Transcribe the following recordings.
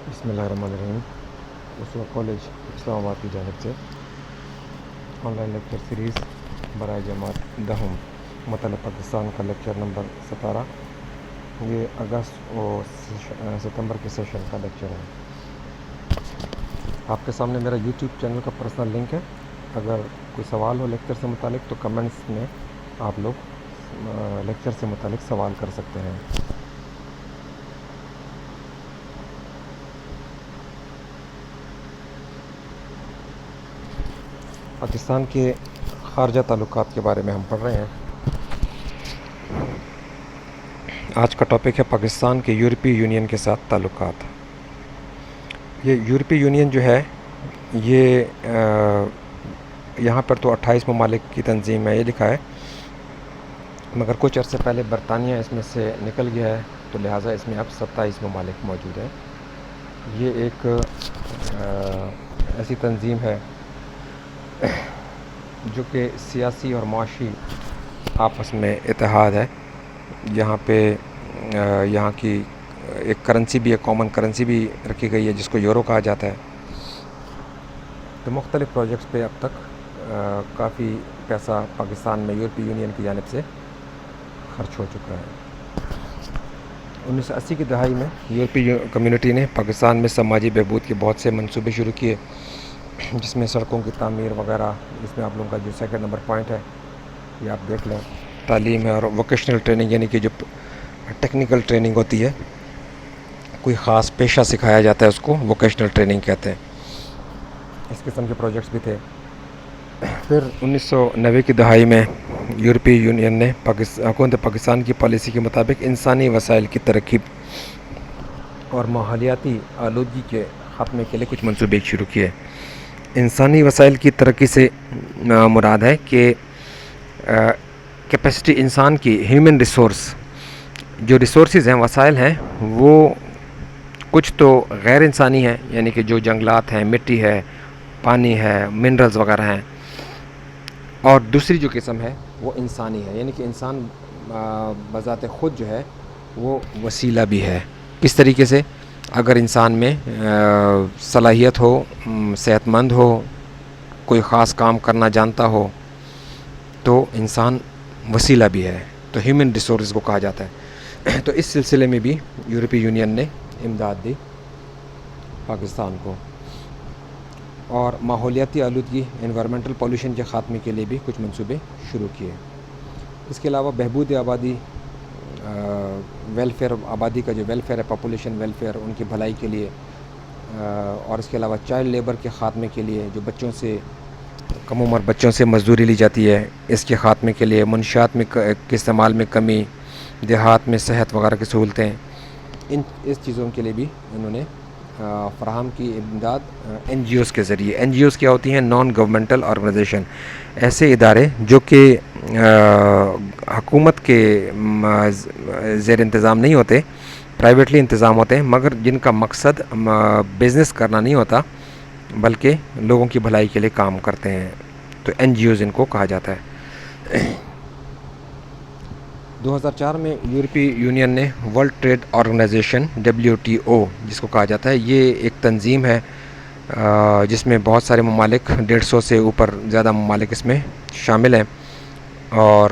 بسم اللہ الرحمن الرحیم۔ رسول کالج اسلام آباد کی جانب سے آن لائن لیکچر سیریز برائے جماعت دہم مطلب پاکستان کا لیکچر نمبر 17۔ یہ اگست اور ستمبر کے سیشن کا لیکچر ہے۔ آپ کے سامنے میرا یوٹیوب چینل کا پرسنل لنک ہے۔ اگر کوئی سوال ہو لیکچر سے متعلق تو کمنٹس میں آپ لوگ لیکچر سے متعلق سوال کر سکتے ہیں۔ پاکستان کے خارجہ تعلقات کے بارے میں ہم پڑھ رہے ہیں۔ آج کا ٹاپک ہے پاکستان کے یورپی یونین کے ساتھ تعلقات۔ یہ یورپی یونین جو ہے یہ یہاں پر تو 28 ممالک کی تنظیم ہے، یہ لکھا ہے، مگر کچھ عرصے پہلے برطانیہ اس میں سے نکل گیا ہے، تو لہٰذا اس میں اب 27 ممالک موجود ہیں۔ یہ ایک ایسی تنظیم ہے جو کہ سیاسی اور معاشی آپس میں اتحاد ہے۔ یہاں پہ یہاں کی ایک کرنسی بھی، ایک کامن کرنسی بھی رکھی گئی ہے جس کو یورو کہا جاتا ہے۔ تو مختلف پروجیکٹس پہ اب تک کافی پیسہ پاکستان میں یورپی یونین کی جانب سے خرچ ہو چکا ہے۔ 1980 کی دہائی میں یورپی کمیونٹی نے پاکستان میں سماجی بہبود کے بہت سے منصوبے شروع کیے، جس میں سڑکوں کی تعمیر وغیرہ، اس میں آپ لوگوں کا جو سیکنڈ نمبر پوائنٹ ہے یہ آپ دیکھ لیں، تعلیم ہے اور ووکیشنل ٹریننگ، یعنی کہ جو ٹیکنیکل ٹریننگ ہوتی ہے، کوئی خاص پیشہ سکھایا جاتا ہے، اس کو ووکیشنل ٹریننگ کہتے ہیں۔ اس قسم کے پروجیکٹس بھی تھے۔ پھر 1990 کی دہائی میں یورپی یونین نے حکومت پاکستان کی پالیسی کے مطابق انسانی وسائل کی ترقی اور ماحولیاتی آلودگی کے خاتمے کے لیے کچھ منصوبے شروع کیے۔ انسانی وسائل کی ترقی سے مراد ہے کہ کیپیسٹی انسان کی، ہیومن ریسورس، جو ریسورسز ہیں، وسائل ہیں، وہ کچھ تو غیر انسانی ہیں، یعنی کہ جو جنگلات ہیں، مٹی ہے، پانی ہے، منرلز وغیرہ ہیں، اور دوسری جو قسم ہے وہ انسانی ہے، یعنی کہ انسان بذات خود جو ہے وہ وسیلہ بھی ہے۔ کس طریقے سے؟ اگر انسان میں صلاحیت ہو، صحت مند ہو، کوئی خاص کام کرنا جانتا ہو تو انسان وسیلہ بھی ہے، تو ہیومن ریسورس کو کہا جاتا ہے۔ تو اس سلسلے میں بھی یورپی یونین نے امداد دی پاکستان کو، اور ماحولیاتی آلودگی، انوائرمنٹل پولیوشن کے خاتمے کے لیے بھی کچھ منصوبے شروع کیے۔ اس کے علاوہ بہبود آبادی، ویلفیئر، آبادی کا جو ویلفیئر ہے، پاپولیشن ویلفیئر، ان کی بھلائی کے لیے، اور اس کے علاوہ چائلڈ لیبر کے خاتمے کے لیے، جو بچوں سے، کم عمر بچوں سے مزدوری لی جاتی ہے، اس کے خاتمے کے لیے، منشیات میں کے استعمال میں کمی، دیہات میں صحت وغیرہ کی سہولتیں، اس چیزوں کے لیے بھی انہوں نے فراہم کی امداد این جی اوز کے ذریعے۔ این جی اوز کیا ہوتی ہیں؟ نان گورنمنٹل آرگنائزیشن، ایسے ادارے جو کہ حکومت کے زیر انتظام نہیں ہوتے، پرائیویٹلی انتظام ہوتے ہیں، مگر جن کا مقصد بزنس کرنا نہیں ہوتا بلکہ لوگوں کی بھلائی کے لیے کام کرتے ہیں، تو این جی اوز ان کو کہا جاتا ہے۔ 2004 میں یورپی یونین نے ورلڈ ٹریڈ آرگنائزیشن WTO جس کو کہا جاتا ہے، یہ ایک تنظیم ہے جس میں بہت سارے ممالک، 150 سے اوپر زیادہ ممالک اس میں شامل ہیں، اور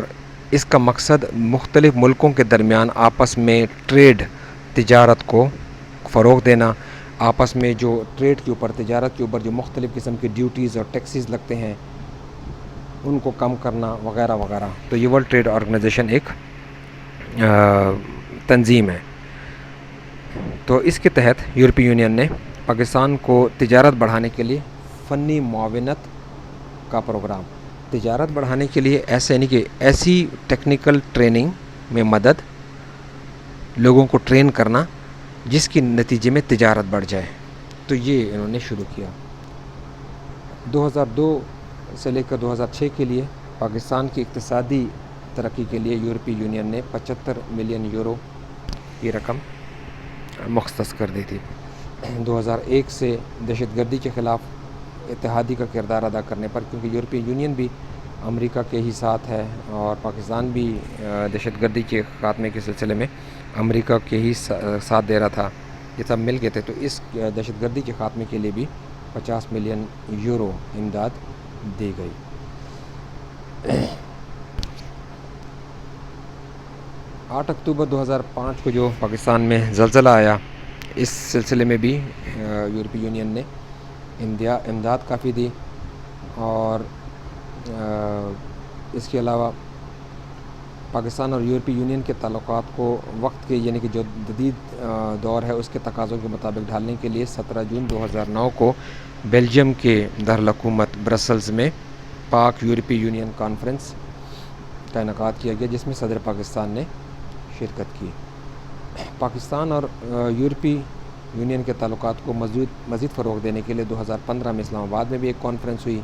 اس کا مقصد مختلف ملکوں کے درمیان آپس میں ٹریڈ، تجارت کو فروغ دینا، آپس میں جو ٹریڈ کے اوپر، تجارت کے اوپر جو مختلف قسم کی ڈیوٹیز اور ٹیکسیز لگتے ہیں ان کو کم کرنا وغیرہ وغیرہ۔ تو یہ ورلڈ ٹریڈ آرگنائزیشن ایک تنظیم ہے۔ تو اس کے تحت یورپی یونین نے پاکستان کو تجارت بڑھانے کے لیے فنی معاونت کا پروگرام، تجارت بڑھانے کے لیے ایسے، یعنی کہ ایسی ٹیکنیکل ٹریننگ میں مدد، لوگوں کو ٹرین کرنا جس کے نتیجے میں تجارت بڑھ جائے، تو یہ انہوں نے شروع کیا۔ 2002 سے لے کر 2006 کے لیے پاکستان کی اقتصادی ترقی کے لیے یورپی یونین نے 75 ملین یورو کی رقم مختص کر دی تھی۔ 2001 سے دہشت گردی کے خلاف اتحادی کا کردار ادا کرنے پر، کیونکہ یورپی یونین بھی امریکہ کے ہی ساتھ ہے اور پاکستان بھی دہشت گردی کے خاتمے کے سلسلے میں امریکہ کے ہی ساتھ دے رہا تھا، یہ سب مل گئے تھے، تو اس دہشت گردی کے خاتمے کے لیے بھی 50 ملین یورو امداد دی گئی۔ 8 اکتوبر 2005 کو جو پاکستان میں زلزلہ آیا، اس سلسلے میں بھی یورپی یونین نے امداد کافی دی، اور اس کے علاوہ پاکستان اور یورپی یونین کے تعلقات کو وقت کے یعنی کہ جو جدید دور ہے اس کے تقاضوں کے مطابق ڈھالنے کے لیے 17 جون 2009 کو بیلجیم کے دارالحکومت برسلز میں پاک یورپی یونین کانفرنس کا انعقاد کیا گیا، جس میں صدر پاکستان نے شرکت کی۔ پاکستان اور یورپی یونین کے تعلقات کو مزید فروغ دینے کے لیے 2015 میں اسلام آباد میں بھی ایک کانفرنس ہوئی۔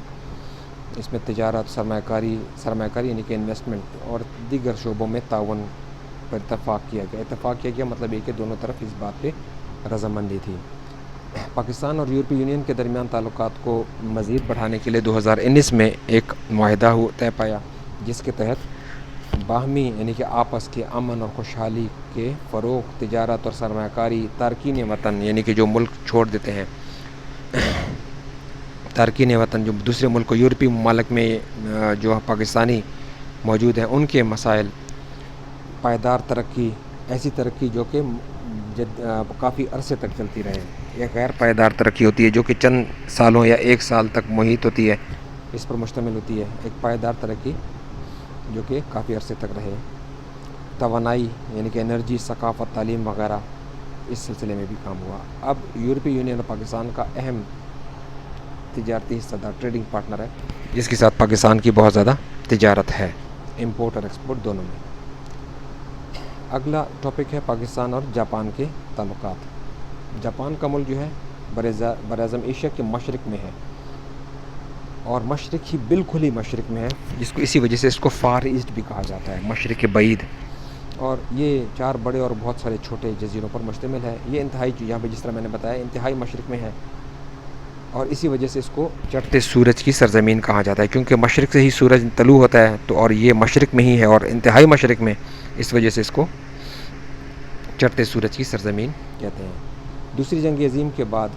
اس میں تجارت، سرمایہ کاری یعنی کہ انویسٹمنٹ اور دیگر شعبوں میں تعاون پر اتفاق کیا گیا مطلب یہ کہ دونوں طرف اس بات پہ رضامندی تھی۔ پاکستان اور یورپی یونین کے درمیان تعلقات کو مزید بڑھانے کے لیے 2019 میں ایک معاہدہ طے پایا، جس کے تحت باہمی یعنی کہ آپس کے امن اور خوشحالی کے فروغ، تجارت اور سرمایہ کاری، تارکین وطن یعنی کہ جو ملک چھوڑ دیتے ہیں، تارکین وطن جو دوسرے ملک کو یورپی ممالک میں جو پاکستانی موجود ہیں، ان کے مسائل، پائیدار ترقی، ایسی ترقی جو کہ کافی عرصے تک چلتی رہے۔ یہ غیر پائیدار ترقی ہوتی ہے جو کہ چند سالوں یا 1 سال تک محیط ہوتی ہے، اس پر مشتمل ہوتی ہے۔ ایک پائیدار ترقی جو کہ کافی عرصے تک رہے۔ توانائی یعنی کہ انرجی، ثقافت، تعلیم وغیرہ، اس سلسلے میں بھی کام ہوا۔ اب یورپی یونین اور پاکستان کا اہم تجارتی حصہ دار ٹریڈنگ پارٹنر ہے، جس کے ساتھ پاکستان کی بہت زیادہ تجارت ہے، امپورٹ اور ایکسپورٹ دونوں میں۔ اگلا ٹاپک ہے پاکستان اور جاپان کے تعلقات۔ جاپان کا ملک جو ہے براعظم ایشیا کے مشرق میں ہے، اور مشرق ہی بالکل ہی مشرق میں ہے، جس کو اسی وجہ سے اس کو فار ایسٹ بھی کہا جاتا ہے، مشرق بعید۔ اور یہ 4 بڑے اور بہت سارے چھوٹے جزیروں پر مشتمل ہے۔ یہ انتہائی یہاں پہ جس طرح میں نے بتایا انتہائی مشرق میں ہے، اور اسی وجہ سے اس کو چڑھتے سورج کی سرزمین کہا جاتا ہے، کیونکہ مشرق سے ہی سورج طلوع ہوتا ہے، تو اور یہ مشرق میں ہی ہے اور انتہائی مشرق میں، اس وجہ سے اس کو چڑھتے سورج کی سرزمین کہتے ہیں۔ دوسری جنگ عظیم کے بعد،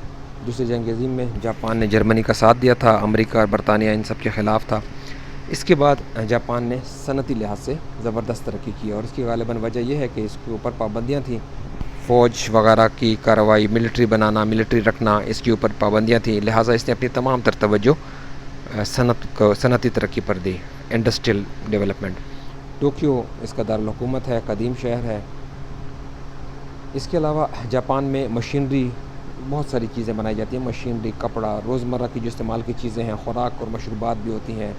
دوسری جنگ عظیم میں جاپان نے جرمنی کا ساتھ دیا تھا، امریکہ اور برطانیہ ان سب کے خلاف تھا۔ اس کے بعد جاپان نے صنعتی لحاظ سے زبردست ترقی کی، اور اس کی غالباً وجہ یہ ہے کہ اس کے اوپر پابندیاں تھیں، فوج وغیرہ کی کارروائی، ملٹری بنانا، ملٹری رکھنا، اس کے اوپر پابندیاں تھیں، لہٰذا اس نے اپنی تمام تر توجہ صنعتی ترقی پر دی، انڈسٹریل ڈیولپمنٹ۔ ٹوکیو اس کا دارالحکومت ہے، قدیم شہر ہے۔ اس کے علاوہ جاپان میں مشینری، بہت ساری چیزیں بنائی جاتی ہیں، مشینری، کپڑا، روزمرہ کی جو استعمال کی چیزیں ہیں، خوراک اور مشروبات بھی ہوتی ہیں،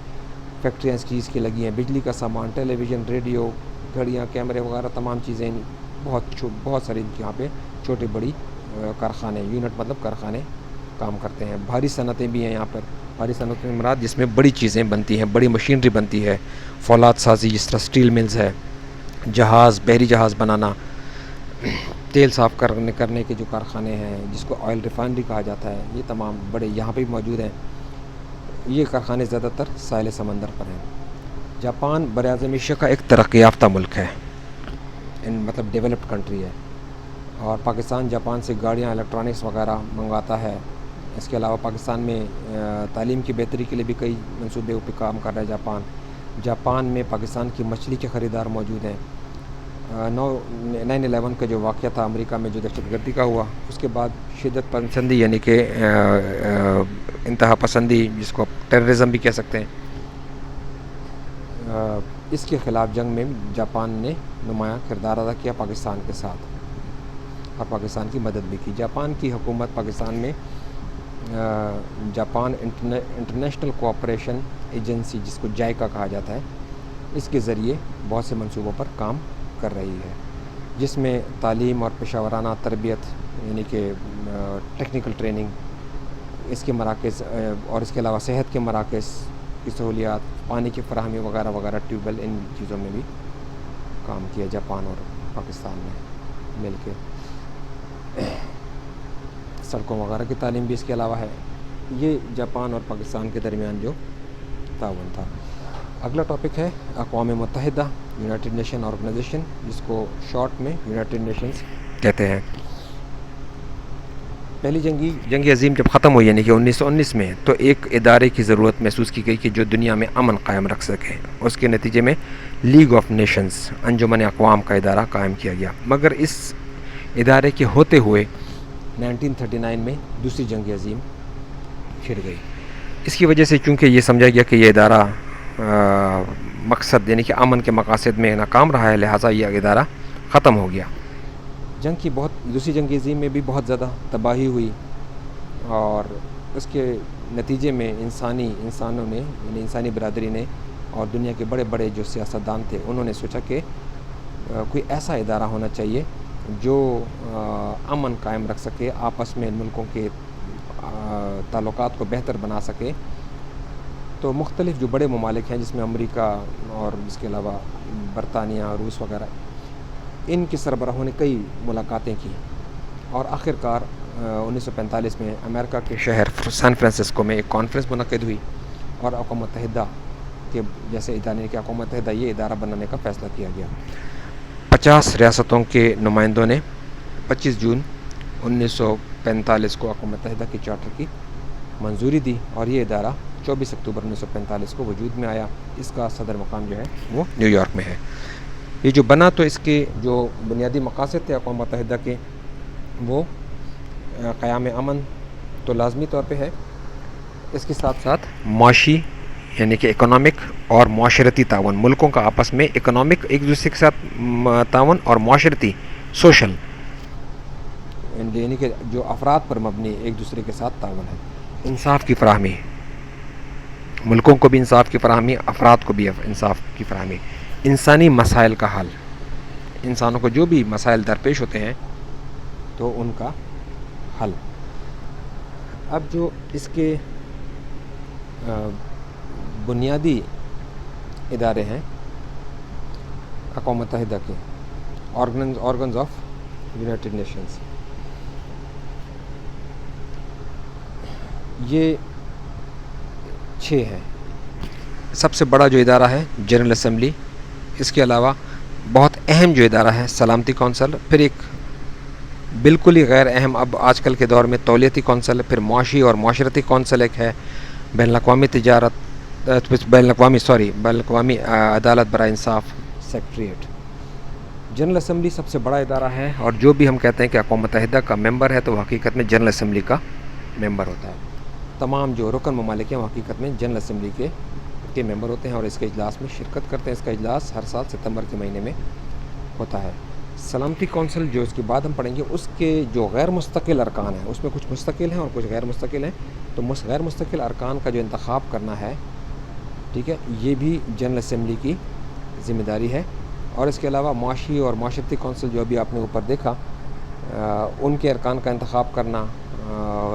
فیکٹریاں اس چیز کی لگی ہیں، بجلی کا سامان، ٹیلی ویژن، ریڈیو، گھڑیاں، کیمرے وغیرہ تمام چیزیں، بہت ساری یہاں پہ چھوٹی بڑی کارخانے، یونٹ مطلب کارخانے کام کرتے ہیں۔ بھاری صنعتیں بھی ہیں یہاں پر، بھاری صنعتیں مراد جس میں بڑی چیزیں بنتی ہیں، بڑی مشینری بنتی ہے، فولاد سازی جس طرح سٹیل ملز ہے، جہاز، بحری جہاز بنانا، تیل صاف کرنے کے جو کارخانے ہیں جس کو آئل ریفائنری کہا جاتا ہے، یہ تمام بڑے یہاں پہ بھی موجود ہیں۔ یہ کارخانے زیادہ تر ساحل سمندر پر ہیں۔ جاپان براعظم ایشیا کا ایک ترقی یافتہ ملک ہے، مطلب ڈیولپڈ کنٹری ہے، اور پاکستان جاپان سے گاڑیاں، الیکٹرانکس وغیرہ منگواتا ہے۔ اس کے علاوہ پاکستان میں تعلیم کی بہتری کے لیے بھی کئی منصوبے پہ کام کر رہا ہے جاپان میں پاکستان کی مچھلی کے خریدار موجود ہیں۔ 9/11 کا جو واقعہ تھا امریکہ میں جو دہشت گردی کا ہوا، اس کے بعد شدت پسندی یعنی کہ انتہا پسندی جس کو ٹیررزم بھی کہہ سکتے ہیں، اس کے خلاف جنگ میں جاپان نے نمایاں کردار ادا کیا پاکستان کے ساتھ، اور پاکستان کی مدد بھی کی۔ جاپان کی حکومت پاکستان میں جاپان انٹرنیشنل کوآپریشن ایجنسی جس کو جائکا کہا جاتا ہے، اس کے ذریعے بہت سے منصوبوں پر کام کر رہی ہے، جس میں تعلیم اور پیشہ ورانہ تربیت یعنی کہ ٹیکنیکل ٹریننگ، اس کے مراکز، اور اس کے علاوہ صحت کے مراکز کی سہولیات، پانی کی فراہمی وغیرہ وغیرہ، ٹیوب ویل، ان چیزوں میں بھی کام کیا جاپان اور پاکستان نے مل کے۔ سڑکوں وغیرہ کی تعلیم بھی اس کے علاوہ ہے۔ یہ جاپان اور پاکستان کے درمیان جو تعاون تھا۔ اگلا ٹاپک ہے اقوام متحدہ، یونائٹڈ نیشن آرگنائزیشن، جس کو شارٹ میں یونائٹڈ نیشنز کہتے ہیں۔ پہلی جنگ عظیم جب ختم ہوئی یعنی کہ 1919 میں، تو ایک ادارے کی ضرورت محسوس کی گئی کہ جو دنیا میں امن قائم رکھ سکے. اس کے نتیجے میں لیگ آف نیشنز، انجمن اقوام کا ادارہ قائم کیا گیا. مگر اس ادارے کے ہوتے ہوئے 1939 میں دوسری جنگ عظیم چھڑ گئی. اس کی وجہ سے چونکہ یہ سمجھا گیا کہ یہ ادارہ مقصد یعنی کہ امن کے مقاصد میں ناکام رہا ہے، لہٰذا یہ ادارہ ختم ہو گیا. دوسری جنگ عظیم میں بھی بہت زیادہ تباہی ہوئی، اور اس کے نتیجے میں انسانوں نے یعنی انسانی برادری نے اور دنیا کے بڑے بڑے جو سیاستدان تھے انہوں نے سوچا کہ کوئی ایسا ادارہ ہونا چاہیے جو امن قائم رکھ سکے، آپس میں ملکوں کے تعلقات کو بہتر بنا سکے. تو مختلف جو بڑے ممالک ہیں جس میں امریکہ اور اس کے علاوہ برطانیہ، روس وغیرہ، ان کے سربراہوں نے کئی ملاقاتیں کی، اور آخر کار 1945 میں امریکہ کے شہر سان فرانسسکو میں ایک کانفرنس منعقد ہوئی، اور اقوام متحدہ کے جیسے ادارے کہ اقوام متحدہ یہ ادارہ بنانے کا فیصلہ کیا گیا. 50 ریاستوں کے نمائندوں نے 25 جون 1945 کو اقوام متحدہ کے چارٹر کی منظوری دی، اور یہ ادارہ 24 اکتوبر 1945 کو وجود میں آیا. اس کا صدر مقام جو ہے وہ نیو یارک میں ہے. یہ جو بنا تو اس کے جو بنیادی مقاصد تھے اقوام متحدہ کے، وہ قیام امن تو لازمی طور پہ ہے، اس کے ساتھ ساتھ معاشی یعنی کہ اکنامک اور معاشرتی تعاون، ملکوں کا آپس میں اکنامک ایک دوسرے کے ساتھ تعاون، اور معاشرتی سوشل یعنی کہ جو افراد پر مبنی ایک دوسرے کے ساتھ تعاون ہے. انصاف کی فراہمی، ملکوں کو بھی انصاف کی فراہمی، افراد کو بھی انصاف کی فراہمی. انسانی مسائل کا حل، انسانوں کو جو بھی مسائل درپیش ہوتے ہیں تو ان کا حل. اب جو اس کے بنیادی ادارے ہیں اقوام متحدہ کے، آرگنز آف یونائٹڈ نیشنز، یہ 6 ہیں. سب سے بڑا جو ادارہ ہے جنرل اسمبلی، اس کے علاوہ بہت اہم جو ادارہ ہے سلامتی کونسل، پھر ایک بالکل ہی غیر اہم اب آج کل کے دور میں تولیتی کونسل، پھر معاشی اور معاشرتی کونسل ایک ہے، بین الاقوامی عدالت برائے انصاف سیکریٹریٹ. جنرل اسمبلی سب سے بڑا ادارہ ہے، اور جو بھی ہم کہتے ہیں کہ اقوام متحدہ کا ممبر ہے تو وہ حقیقت میں جنرل اسمبلی کا ممبر ہوتا ہے. تمام جو رکن ممالک ہیں وہ حقیقت میں جنرل اسمبلی کے ممبر ہوتے ہیں اور اس کے اجلاس میں شرکت کرتے ہیں. اس کا اجلاس ہر سال ستمبر کے مہینے میں ہوتا ہے. سلامتی کونسل جو اس کے بعد ہم پڑھیں گے، اس کے جو غیر مستقل ارکان ہیں اس میں کچھ مستقل ہیں اور کچھ غیر مستقل ہیں. تو غیر مستقل ارکان کا جو انتخاب کرنا ہے، ٹھیک ہے، یہ بھی جنرل اسمبلی کی ذمہ داری ہے. اور اس کے علاوہ معاشی اور معاشرتی کونسل جو ابھی آپ نے اوپر دیکھا، ان کے ارکان کا انتخاب کرنا،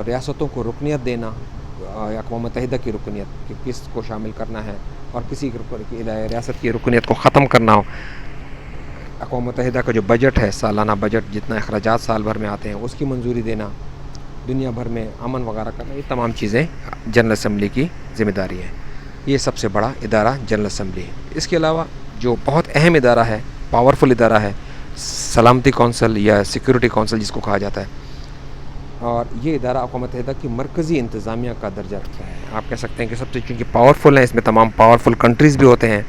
ریاستوں کو رکنیت دینا، اقوام متحدہ کی رکنیت کہ کس کو شامل کرنا ہے، اور کسی ریاست کی رکنیت کو ختم کرنا ہو. اقوام متحدہ کا جو بجٹ ہے، سالانہ بجٹ، جتنا اخراجات سال بھر میں آتے ہیں اس کی منظوری دینا، دنیا بھر میں امن وغیرہ کرنا، یہ تمام چیزیں جنرل اسمبلی کی ذمہ داری ہیں. یہ سب سے بڑا ادارہ جنرل اسمبلی ہے. اس کے علاوہ جو بہت اہم ادارہ ہے، پاورفل ادارہ ہے، سلامتی کونسل یا سیکورٹی کونسل جس کو کہا جاتا ہے، اور یہ ادارہ اقوام متحدہ کی مرکزی انتظامیہ کا درجہ رکھتا ہے. آپ کہہ سکتے ہیں کہ سب سے چونکہ پاورفل ہیں، اس میں تمام پاورفل کنٹریز بھی ہوتے ہیں،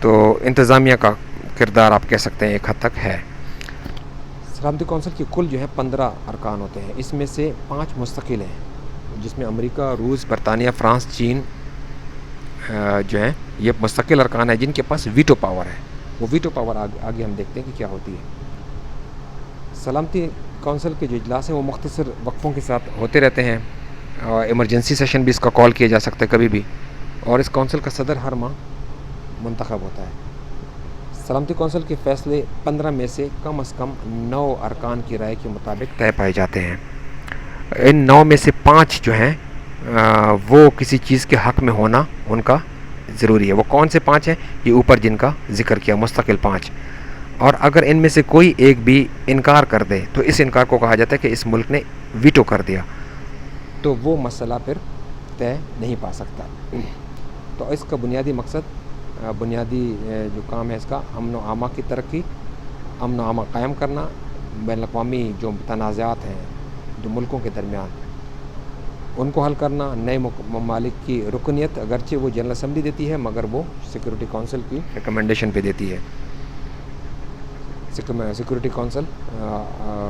تو انتظامیہ کا کردار آپ کہہ سکتے ہیں ایک حد تک ہے. سلامتی کونسل کی کل جو ہے 15 ارکان ہوتے ہیں. اس میں سے 5 مستقل ہیں، جس میں امریکہ، روس، برطانیہ، فرانس، چین جو ہیں یہ مستقل ارکان ہیں جن کے پاس ویٹو پاور ہے. وہ ویٹو پاور آگے ہم دیکھتے ہیں کہ کیا ہوتی ہے. سلامتی کونسل کے جو اجلاس ہیں وہ مختصر وقفوں کے ساتھ ہوتے رہتے ہیں، اور ایمرجنسی سیشن بھی اس کا کال کیا جا سکتا ہے کبھی بھی، اور اس کونسل کا صدر ہر ماہ منتخب ہوتا ہے. سلامتی کونسل کے فیصلے 15 میں سے کم از کم 9 ارکان کی رائے کے مطابق طے پائے جاتے ہیں. ان 9 میں سے 5 جو ہیں وہ کسی چیز کے حق میں ہونا ان کا ضروری ہے. وہ کون سے 5 ہیں؟ یہ اوپر جن کا ذکر کیا، مستقل 5. اور اگر ان میں سے کوئی ایک بھی انکار کر دے تو اس انکار کو کہا جاتا ہے کہ اس ملک نے ویٹو کر دیا، تو وہ مسئلہ پھر طے نہیں پا سکتا. تو اس کا بنیادی مقصد، بنیادی جو کام ہے اس کا، امن و امان کی ترقی، امن و امان قائم کرنا، بین الاقوامی جو تنازعات ہیں جو ملکوں کے درمیان، ان کو حل کرنا. نئے ممالک کی رکنیت اگرچہ وہ جنرل اسمبلی دیتی ہے مگر وہ سیکورٹی کونسل کی ریکمنڈیشن پہ دیتی ہے. سیکورٹی کونسل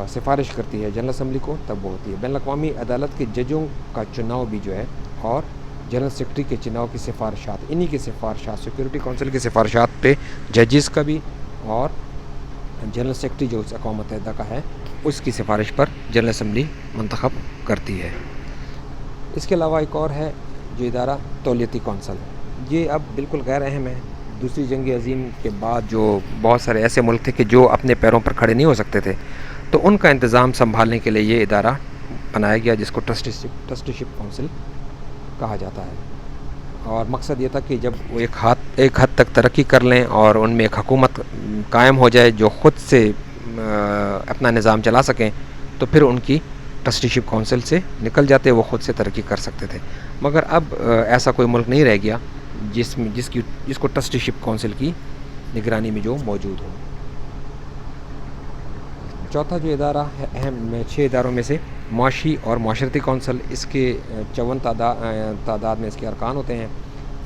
سفارش کرتی ہے جنرل اسمبلی کو، تب وہ ہوتی ہے. بین الاقوامی عدالت کے ججوں کا چناؤ بھی جو ہے، اور جنرل سیکرٹری کے چناؤ کی سفارشات، انہی کی سفارشات، سیکورٹی کونسل کی سفارشات پہ ججز کا بھی، اور جنرل سیکرٹری جو اقوام متحدہ کا ہے اس کی سفارش پر جنرل اسمبلی منتخب کرتی ہے. اس کے علاوہ ایک اور ہے جو ادارہ، تولیتی کونسل. یہ اب بالکل غیر اہم ہے. دوسری جنگ عظیم کے بعد جو بہت سارے ایسے ملک تھے کہ جو اپنے پیروں پر کھڑے نہیں ہو سکتے تھے، تو ان کا انتظام سنبھالنے کے لیے یہ ادارہ بنایا گیا جس کو ٹرسٹیشپ کونسل کہا جاتا ہے. اور مقصد یہ تھا کہ جب وہ ایک حد تک ترقی کر لیں اور ان میں ایک حکومت قائم ہو جائے جو خود سے اپنا نظام چلا سکیں، تو پھر ان کی ٹرسٹیشپ کونسل سے نکل جاتے، وہ خود سے ترقی کر سکتے تھے. مگر اب ایسا کوئی ملک نہیں رہ گیا جس کو ٹرسٹیشپ کونسل کی نگرانی میں جو موجود ہو. چوتھا جو ادارہ ہے اہم 6 اداروں میں سے، معاشی اور معاشرتی کونسل. اس کے 54 تعداد میں اس کے ارکان ہوتے ہیں،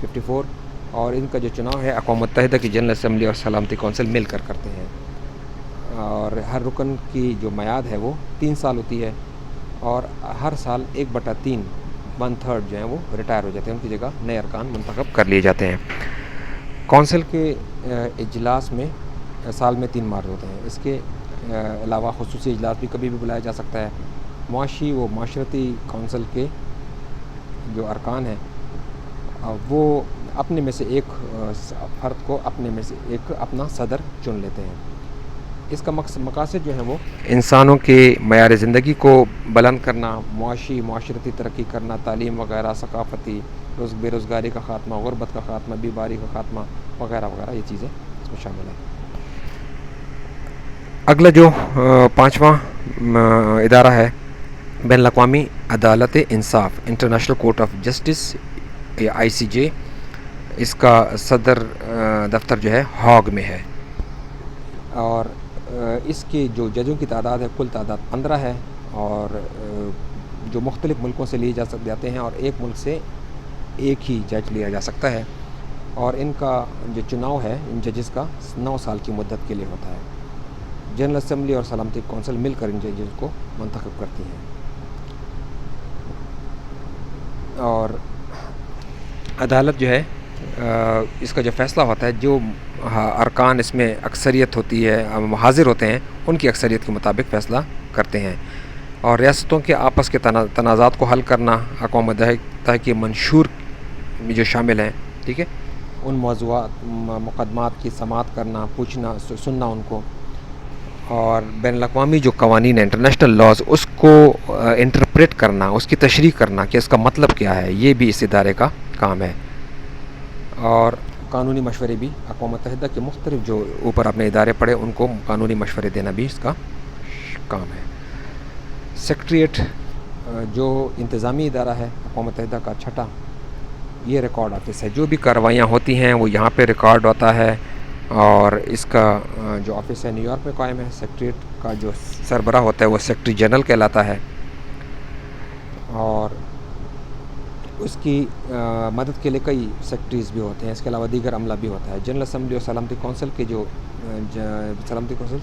54، اور ان کا جو چناؤ ہے اقوام متحدہ کی جنرل اسمبلی اور سلامتی کونسل مل کر کرتے ہیں. اور ہر رکن کی جو میعاد ہے وہ 3 سال ہوتی ہے، اور ہر سال 1/3 1/3 جو ہیں وہ ریٹائر ہو جاتے ہیں، ان کی جگہ نئے ارکان منتخب کر لیے جاتے ہیں. کونسل کے اجلاس میں سال میں 3 مرات ہوتے ہیں. اس کے علاوہ خصوصی اجلاس بھی کبھی بھی بلایا جا سکتا ہے. معاشی و معاشرتی کونسل کے جو ارکان ہیں وہ اپنے میں سے ایک فرد کو اپنے میں سے ایک اپنا صدر چن لیتے ہیں. اس کا مقاصد جو ہیں وہ انسانوں کے معیار زندگی کو بلند کرنا، معاشرتی ترقی کرنا، تعلیم وغیرہ، ثقافتی بے روزگاری کا خاتمہ، غربت کا خاتمہ، بیماری کا خاتمہ وغیرہ وغیرہ، یہ چیزیں اس میں شامل ہیں. اگلا جو 5واں ادارہ ہے، بین الاقوامی عدالت انصاف، انٹرنیشنل کورٹ آف جسٹس یا ICJ. اس کا صدر دفتر جو ہے ہاگ میں ہے، اور اس کے جو ججوں کی تعداد ہے کل تعداد 15 ہے، اور جو مختلف ملکوں سے لیے جاتے ہیں، اور ایک ملک سے ایک ہی جج لیا جا سکتا ہے. اور ان کا جو چناؤ ہے ان ججز کا 9 سال کی مدت کے لیے ہوتا ہے. جنرل اسمبلی اور سلامتی کونسل مل کر ان ججز کو منتخب کرتی ہیں. اور عدالت جو ہے اس کا جو فیصلہ ہوتا ہے، جو ارکان اس میں اکثریت ہوتی ہے، حاضر ہوتے ہیں، ان کی اکثریت کے مطابق فیصلہ کرتے ہیں. اور ریاستوں کے آپس کے تنازعات کو حل کرنا، اقوام متحدہ کے منشور میں جو شامل ہیں، ٹھیک ہے، ان موضوعات مقدمات کی سماعت کرنا، پوچھنا، سننا ان کو. اور بین الاقوامی جو قوانین ہیں، انٹرنیشنل لاز، اس کو انٹرپریٹ کرنا، اس کی تشریح کرنا کہ اس کا مطلب کیا ہے، یہ بھی اس ادارے کا کام ہے. اور قانونی مشورے بھی، اقوام متحدہ کے مختلف جو اوپر اپنے ادارے پڑے ان کو قانونی مشورے دینا بھی اس کا کام ہے. سیکریٹریٹ جو انتظامی ادارہ ہے اقوام متحدہ کا 6، یہ ریکارڈ آفس ہے. جو بھی کارروائیاں ہوتی ہیں وہ یہاں پہ ریکارڈ ہوتا ہے، اور اس کا جو آفس ہے نیو یارک میں قائم ہے. سیکریٹریٹ کا جو سربراہ ہوتا ہے وہ سیکرٹری جنرل کہلاتا ہے، اور اس کی مدد کے لیے کئی سیکرٹریز بھی ہوتے ہیں. اس کے علاوہ دیگر عملہ بھی ہوتا ہے. جنرل اسمبلی اور سلامتی کونسل کے جو سلامتی کونسل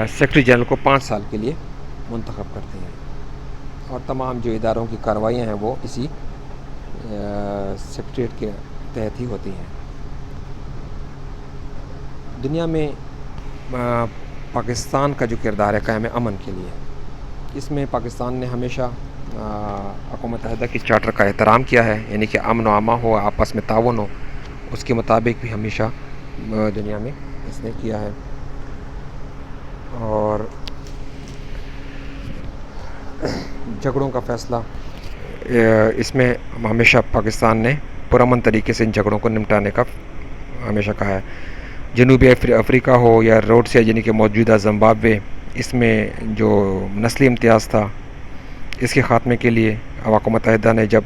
سیکرٹری جنرل کو 5 سال کے لیے منتخب کرتے ہیں، اور تمام جو اداروں کی کارروائیاں ہیں وہ اسی سیکرٹریٹ کے تحت ہی ہوتی ہیں. دنیا میں پاکستان کا جو کردار ہے قیام امن کے لیے، اس میں پاکستان نے ہمیشہ اقوام متحدہ کی چارٹر کا احترام کیا ہے، یعنی کہ امن و امان ہو، آپس میں تعاون ہو، اس کے مطابق بھی ہمیشہ دنیا میں اس نے کیا ہے. اور جھگڑوں کا فیصلہ، اس میں ہمیشہ پاکستان نے پرامن طریقے سے ان جھگڑوں کو نمٹانے کا ہمیشہ کہا ہے. جنوبی افریقہ ہو یا روڈس، یعنی کہ موجودہ زمبابوے، اس میں جو نسلی امتیاز تھا، اس کے خاتمے کے لیے اقوام متحدہ نے جب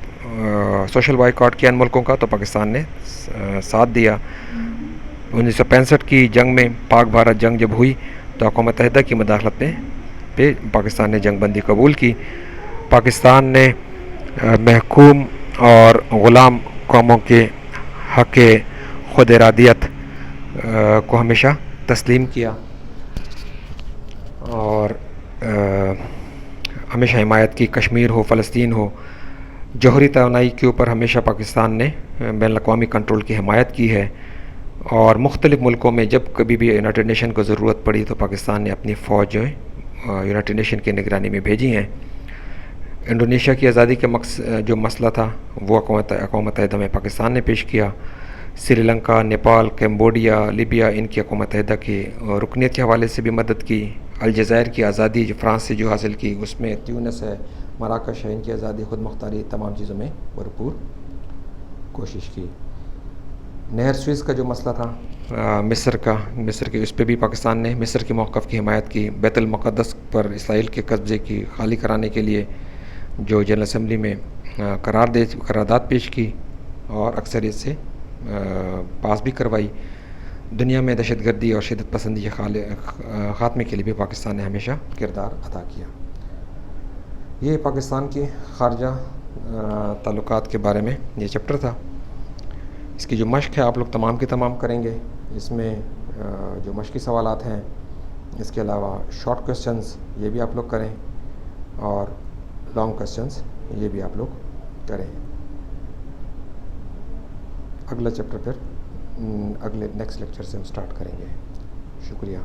سوشل بائیکاٹ کیا ان ملکوں کا، تو پاکستان نے ساتھ دیا. 1965 کی جنگ میں، پاک بھارت جنگ جب ہوئی، تو اقوام متحدہ کی مداخلت میں پہ پاکستان نے جنگ بندی قبول کی. پاکستان نے محکوم اور غلام قوموں کے حق خود ارادیت کو ہمیشہ تسلیم کیا اور ہمیشہ حمایت کی. کشمیر ہو، فلسطین ہو، جوہری توانائی کے اوپر ہمیشہ پاکستان نے بین الاقوامی کنٹرول کی حمایت کی ہے. اور مختلف ملکوں میں جب کبھی بھی یونائٹڈ نیشن کو ضرورت پڑی تو پاکستان نے اپنی فوج جو ہے یونائٹڈ نیشن کی نگرانی میں بھیجی ہیں. انڈونیشیا کی آزادی کے جو مسئلہ تھا وہ اقوام متحدہ میں پاکستان نے پیش کیا. سری لنکا، نیپال، کمبوڈیا، لیبیا ان کی اقوام متحدہ کی رکنیت کے حوالے سے بھی مدد کی. الجزائر کی آزادی جو فرانس سے جو حاصل کی، اس میں تیونس ہے، مراکش ہے، ان کی آزادی، خود مختاری، تمام چیزوں میں بھرپور کوشش کی. نہر سوئز کا جو مسئلہ تھا مصر کے، اس پہ بھی پاکستان نے مصر کے موقف کی حمایت کی. بیت المقدس پر اسرائیل کے قبضے کی خالی کرانے کے لیے جو جنرل اسمبلی میں قرارداد پیش کی اور اکثریت سے پاس بھی کروائی. دنیا میں دہشت گردی اور شدت پسندی کے خاتمے کے لیے بھی پاکستان نے ہمیشہ کردار ادا کیا. یہ پاکستان کے خارجہ تعلقات کے بارے میں یہ چیپٹر تھا. اس کی جو مشق ہے آپ لوگ تمام کے تمام کریں گے. اس میں جو مشقی سوالات ہیں، اس کے علاوہ شارٹ کوسچنز یہ بھی آپ لوگ کریں اور لانگ کوسچنز یہ بھی آپ لوگ کریں. اگلا چیپٹر پھر اگلے نیکسٹ لیکچر سے ہم سٹارٹ کریں گے. شکریہ.